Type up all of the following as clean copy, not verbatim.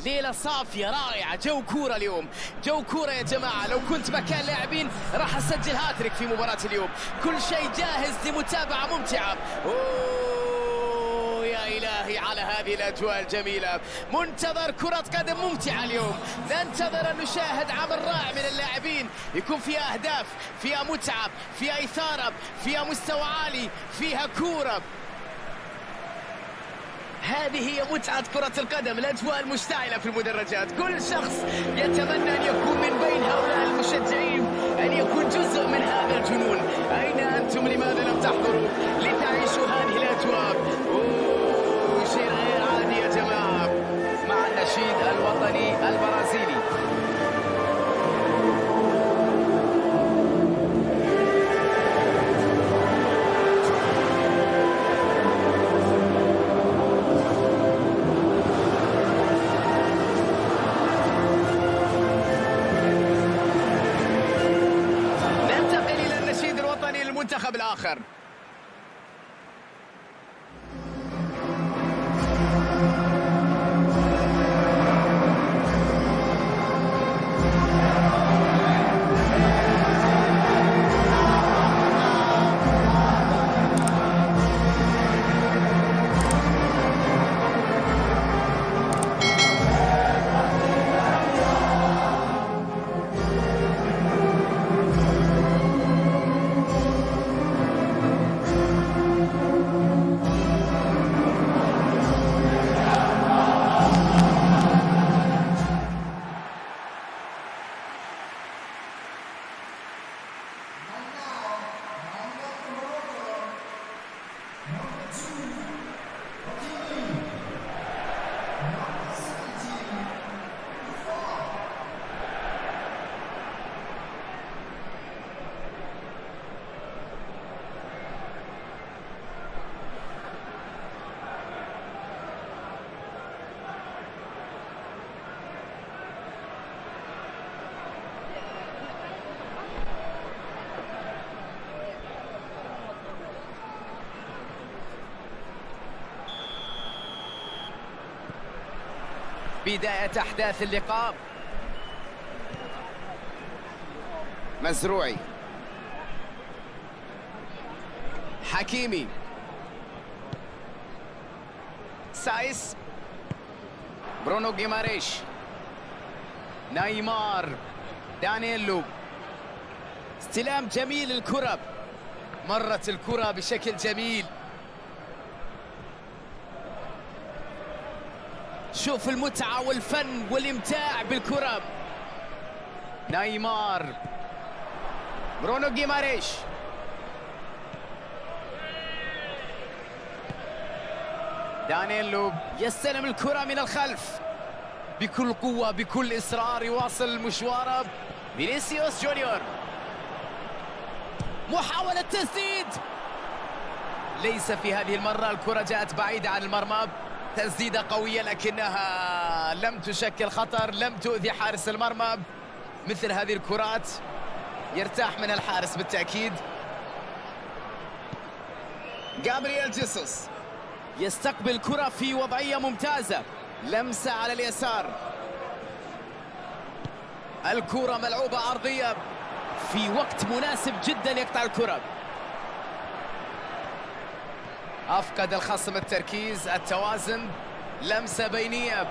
ليلة صافية رائعة، جو كورة اليوم، جو كورة يا جماعة. لو كنت مكان لاعبين راح أسجل هاتريك في مباراة اليوم. كل شيء جاهز لمتابعة ممتعة. أوه يا إلهي على هذه الأجواء الجميلة. منتظر كرة قدم ممتعة اليوم، ننتظر أن نشاهد عمل رائع من اللاعبين، يكون فيها أهداف، فيها متعة، فيها إثارة، فيها مستوى عالي، فيها كورة. هذه هي متعة كرة القدم، الأجواء المشتعلة في المدرجات. كل شخص يتمنى أن يكون من بين هؤلاء المشجعين، أن يكون جزء من هذا الجنون. أين أنتم؟ لماذا لم تحضروا لتعيشوا هذه الأجواء؟ أوه، شيء غير عادي يا جماعة مع النشيد الوطني البرازيلي. المنتخب الآخر. بداية أحداث اللقاء. مزروعي، حكيمي، سايس، برونو جيماريش، نيمار، دانييلو. استلام جميل الكرة، مرت الكرة بشكل جميل. شوف المتعة والفن والإمتاع بالكرة. نيمار، برونو جيماريش، دانييلو يستلم الكرة من الخلف بكل قوة بكل إصرار، يواصل مشواره. فينيسيوس جونيور، محاولة تسديد، ليس في هذه المرة. الكرة جاءت بعيدة عن المرمى. تسديدة قوية لكنها لم تشكل خطر، لم تؤذي حارس المرمى. مثل هذه الكرات يرتاح من الحارس بالتأكيد. جابرييل جيسوس يستقبل كرة في وضعية ممتازة، لمسة على اليسار. الكرة ملعوبة عرضية في وقت مناسب جدا يقطع الكرة. أفقد الخصم التركيز، التوازن، لمسة بينية.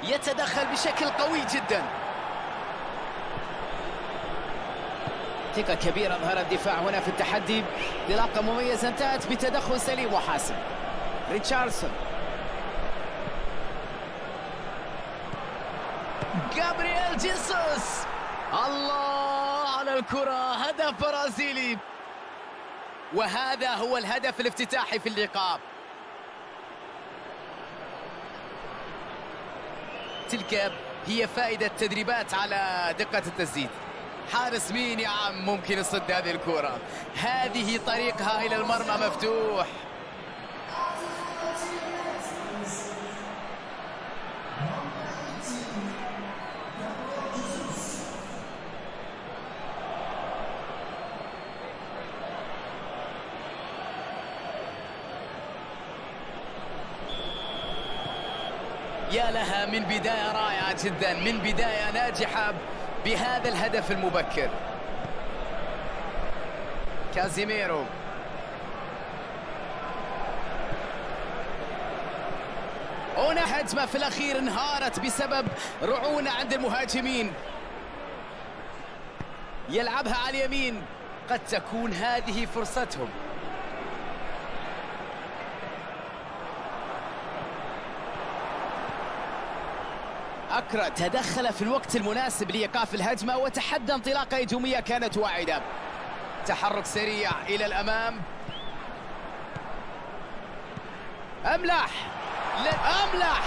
يتدخل بشكل قوي جدا. ثقة كبيرة أظهر الدفاع هنا في التحدي. انطلاقة مميزة انتهت بتدخل سليم وحاسم. ريتشاردسون، جابرييل جيسوس، الله على الكرة، هدف برازيلي. وهذا هو الهدف الافتتاحي في اللقاء. تلك هي فائدة التدريبات على دقة التسديد. حارس مين يا عم ممكن يصد هذه الكرة؟ هذه طريقها إلى المرمى مفتوح. يا لها من بداية رائعة جدا، من بداية ناجحة بهذا الهدف المبكر. كازيميرو، هنا هجمة في الأخير انهارت بسبب رعونة عند المهاجمين. يلعبها على اليمين، قد تكون هذه فرصتهم. أكرا تدخل في الوقت المناسب لإيقاف الهجمة وتحدى انطلاقة هجومية كانت واعدة. تحرك سريع إلى الأمام. أملح، أملح،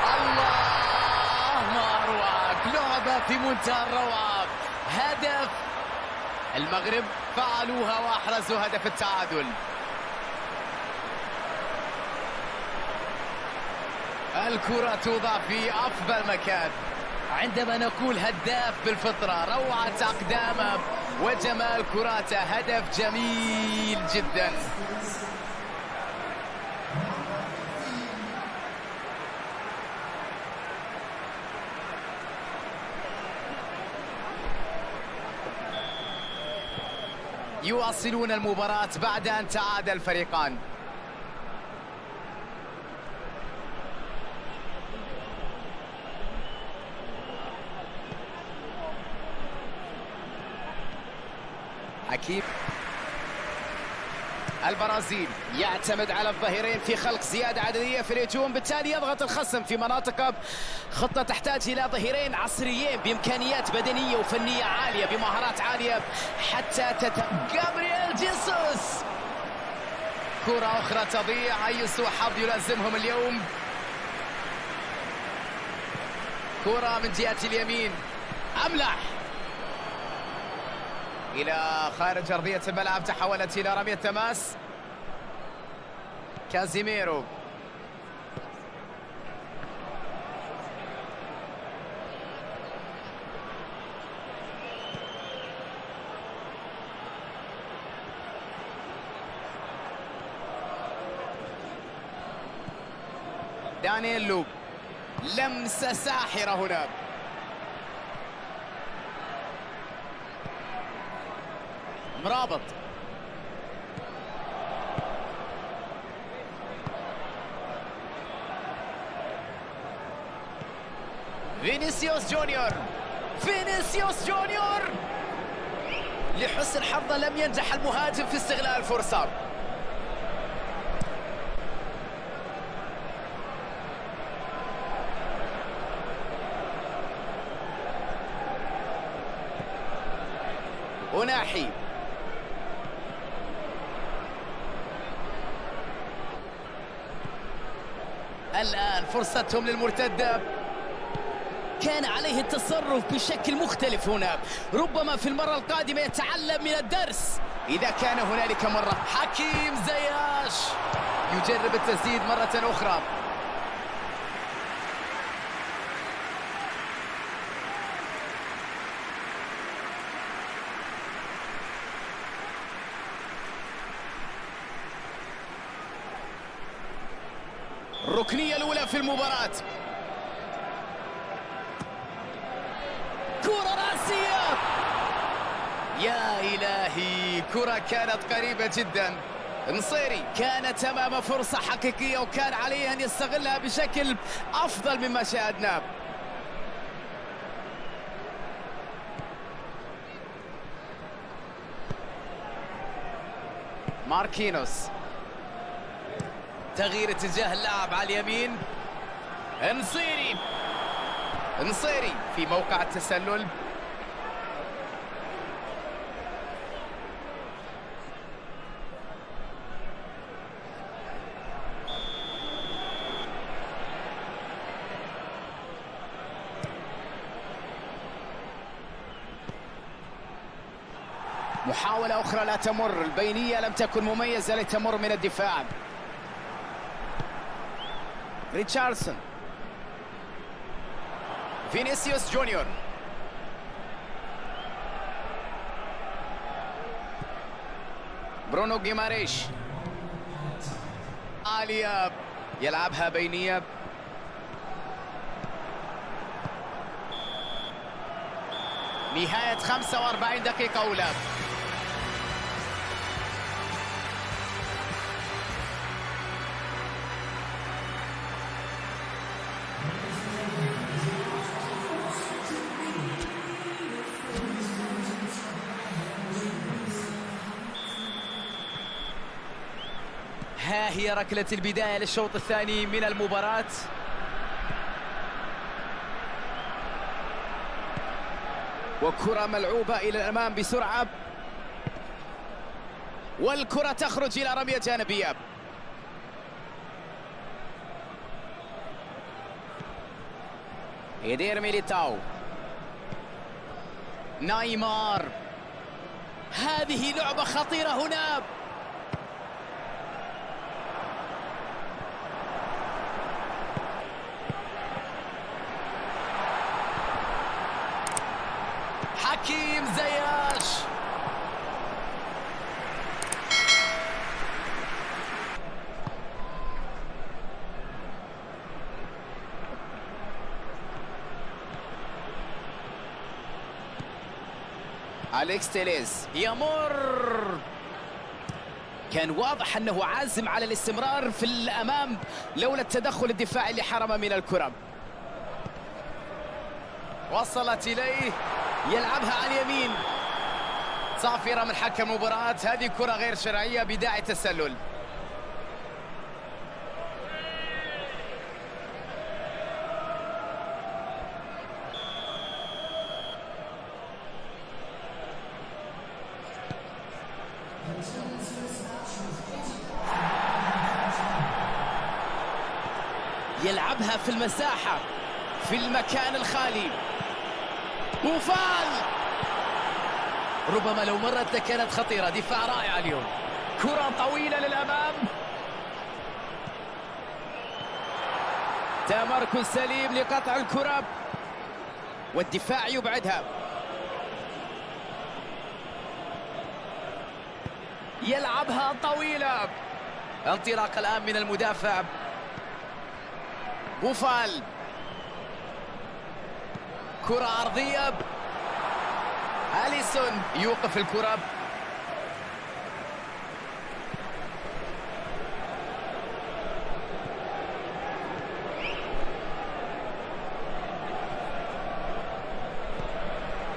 الله ما أروعك، لعبة في منتهى الروعة. هدف المغرب فعلوها وأحرزوا هدف التعادل. الكرة توضع في أفضل مكان. عندما نقول هداف بالفطرة، روعة أقدامه وجمال كراته، هدف جميل جدا. يواصلون المباراة بعد أن تعادل الفريقان. حكيم. البرازيل يعتمد على الظهيرين في خلق زيادة عددية في الهجوم، بالتالي يضغط الخصم في مناطق. خطة تحتاج إلى ظهيرين عصريين بإمكانيات بدنية وفنية عالية، بمهارات عالية حتى جابرييل جيسوس. كرة أخرى تضيع، أي سوء حظ يلازمهم اليوم. كرة من جهة اليمين، أملح إلى خارج أرضية الملعب، تحولت إلى رمية تماس. كازيميرو، دانييلو، لمسة ساحرة هنا. مرابط، فينيسيوس جونيور، فينيسيوس جونيور. لحسن حظه لم ينجح المهاجم في استغلال الفرصة. أناحي، الآن فرصتهم للمرتدة. كان عليه التصرف بشكل مختلف هنا، ربما في المرة القادمة يتعلم من الدرس إذا كان هنالك مرة. حكيم زياش يجرب التسديد مرة أخرى. الركنية الأولى في المباراة. كرة رأسية، يا إلهي، كرة كانت قريبة جدا. نصيري كانت أمام فرصة حقيقية وكان عليه أن يستغلها بشكل أفضل مما شاهدناه. ماركينوس، تغيير اتجاه اللعب على اليمين. نصيري في موقع التسلل. محاولة أخرى لا تمر، البينية لم تكن مميزة لتمر من الدفاع. ريتشاردسون، فينيسيوس جونيور، برونو غيماريش، عالية يلعبها بينية. نهاية 45 دقيقة أولى. ها هي ركلة البداية للشوط الثاني من المباراة. وكرة ملعوبة إلى الأمام بسرعة، والكرة تخرج إلى رمية جانبية. إيدير ميليتاو، نايمار، هذه لعبة خطيرة هنا. حكيم زياش، أليكس تيليز يمر. كان واضح أنه عازم على الاستمرار في الأمام لولا التدخل الدفاعي اللي حرمه من الكرة. وصلت إليه، يلعبها على اليمين. صافرة من حكم المباراة، هذه كرة غير شرعية بداعي تسلل. يلعبها في المساحة، في المكان الخالي. بوفال، ربما لو مرت لكانت خطيرة. دفاع رائع اليوم. كرة طويلة للأمام، تمركز سليم لقطع الكرة والدفاع يبعدها. يلعبها طويلة، انطلاق الآن من المدافع. بوفال، كرة عرضية، أليسون يوقف الكرة.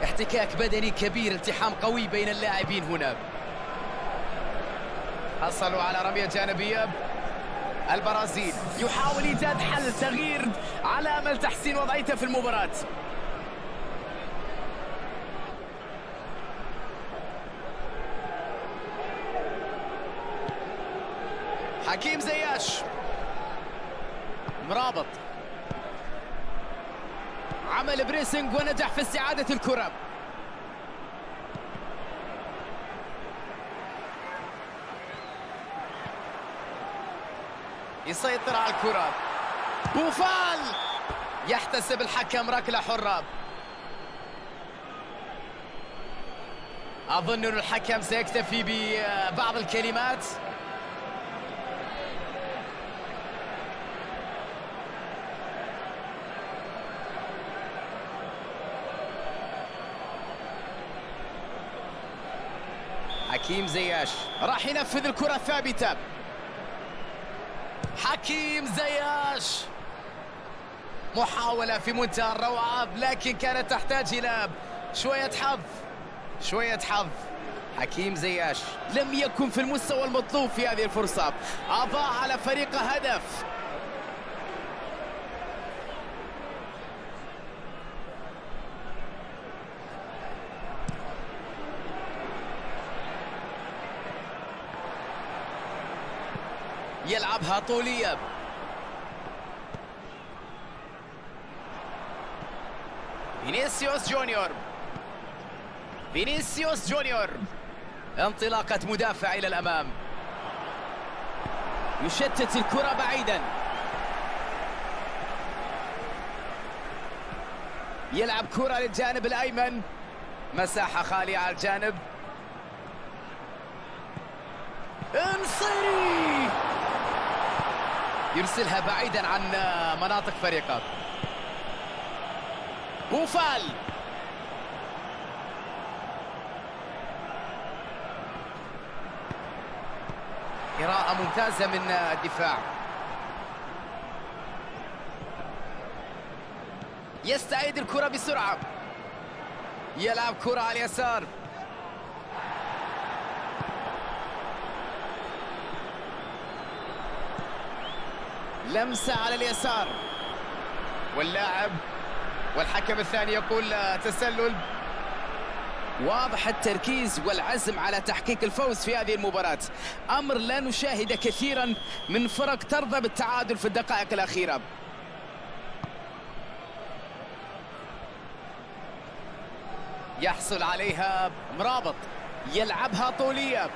احتكاك بدني كبير، التحام قوي بين اللاعبين هنا. حصلوا على رمية جانبية. البرازيل يحاول إيجاد حل، تغيير على أمل تحسين وضعيته في المباراة. حكيم زياش، مرابط، عمل بريسنج ونجح في استعادة الكرة. يسيطر على الكرة. بوفال، يحتسب الحكم ركلة حرة. أظن أن الحكم سيكتفي ببعض الكلمات. حكيم زياش راح ينفذ الكرة الثابتة. حكيم زياش، محاولة في منتهى الروعة، لكن كانت تحتاج إلى شوية حظ، شوية حظ. حكيم زياش لم يكن في المستوى المطلوب في هذه الفرصة، أضاع على فريقه هدف. يلعبها طولية. فينيسيوس جونيور، فينيسيوس جونيور، انطلاقة مدافع إلى الأمام، يشتت الكرة بعيدا. يلعب كرة للجانب الأيمن، مساحة خالية على الجانب. انصري، يرسلها بعيدا عن مناطق فريقه. بوفال، قراءة ممتازة من الدفاع. يستعيد الكرة بسرعة، يلعب كرة على اليسار، لمسة على اليسار، واللاعب والحكم الثاني يقول تسلل. واضح التركيز والعزم على تحقيق الفوز في هذه المباراة، أمر لا نشاهده كثيرا من فرق ترضى بالتعادل في الدقائق الأخيرة. يحصل عليها مرابط، يلعبها طولية،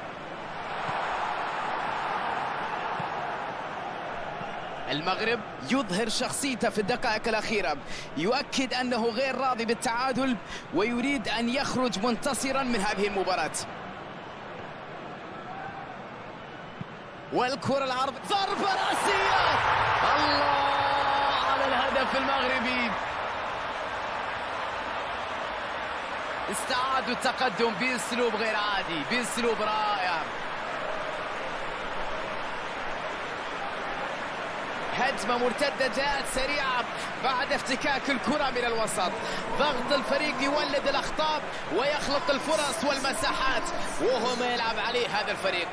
المغرب يظهر شخصيته في الدقائق الأخيرة، يؤكد أنه غير راضي بالتعادل ويريد أن يخرج منتصرا من هذه المباراة. والكرة العرض، ضربة رأسية، الله على الهدف المغربي. استعادوا التقدم بأسلوب غير عادي، بأسلوب رائع. هجمة مرتدة جاءت سريعة بعد افتكاك الكرة من الوسط. ضغط الفريق يولد الأخطاء ويخلق الفرص والمساحات، وهو ما يلعب عليه هذا الفريق.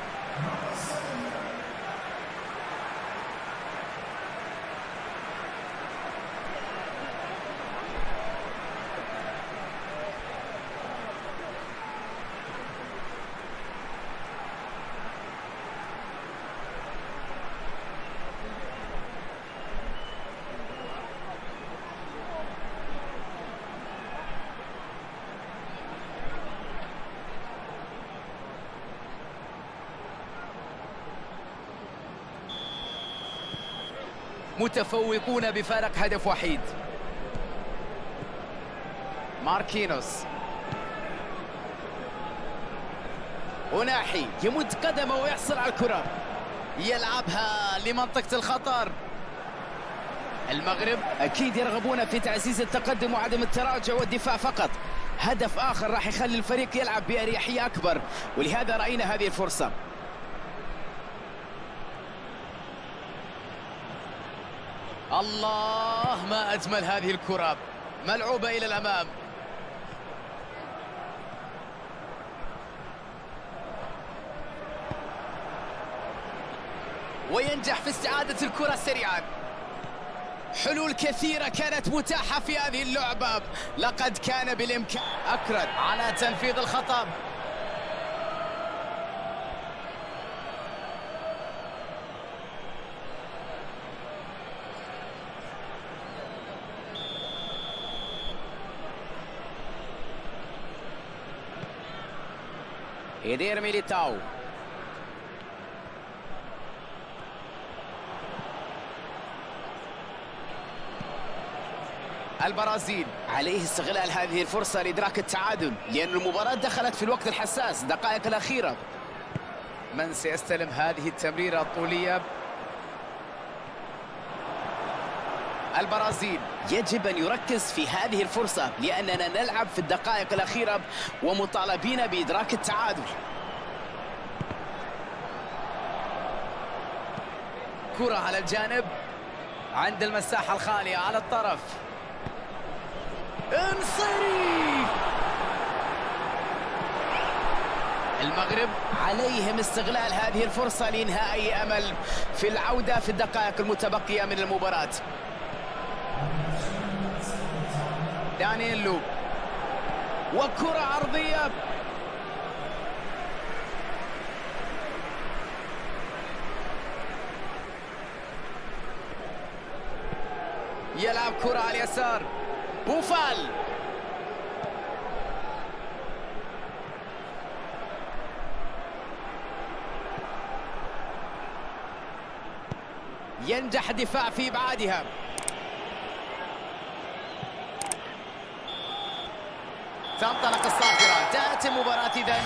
متفوقون بفارق هدف وحيد. ماركينوس، أناحي يمد قدمه ويحصل على الكرة، يلعبها لمنطقة الخطر. المغرب أكيد يرغبون في تعزيز التقدم وعدم التراجع والدفاع فقط. هدف آخر راح يخلي الفريق يلعب بأريحية أكبر، ولهذا رأينا هذه الفرصة. الله، ما أجمل هذه الكرة، ملعوبة إلى الأمام. وينجح في استعادة الكرة سريعا. حلول كثيرة كانت متاحة في هذه اللعبة، لقد كان بالإمكان. أكرد على تنفيذ الخطأ. إيدير ميليتاو، البرازيل عليه استغلال هذه الفرصة لإدراك التعادل، لأن المباراة دخلت في الوقت الحساس، الدقائق الأخيرة. من سيستلم هذه التمريرة الطولية؟ البرازيل يجب أن يركز في هذه الفرصة، لأننا نلعب في الدقائق الأخيرة ومطالبين بإدراك التعادل. كرة على الجانب عند المساحة الخالية على الطرف. انصري. المغرب عليهم استغلال هذه الفرصة لإنهاء أي أمل في العودة في الدقائق المتبقية من المباراة. دانييلو، وكرة عرضية، يلعب كرة على اليسار. بوفال، ينجح الدفاع في إبعادها. تنطلق الصافرة، انتهت المباراة إذن.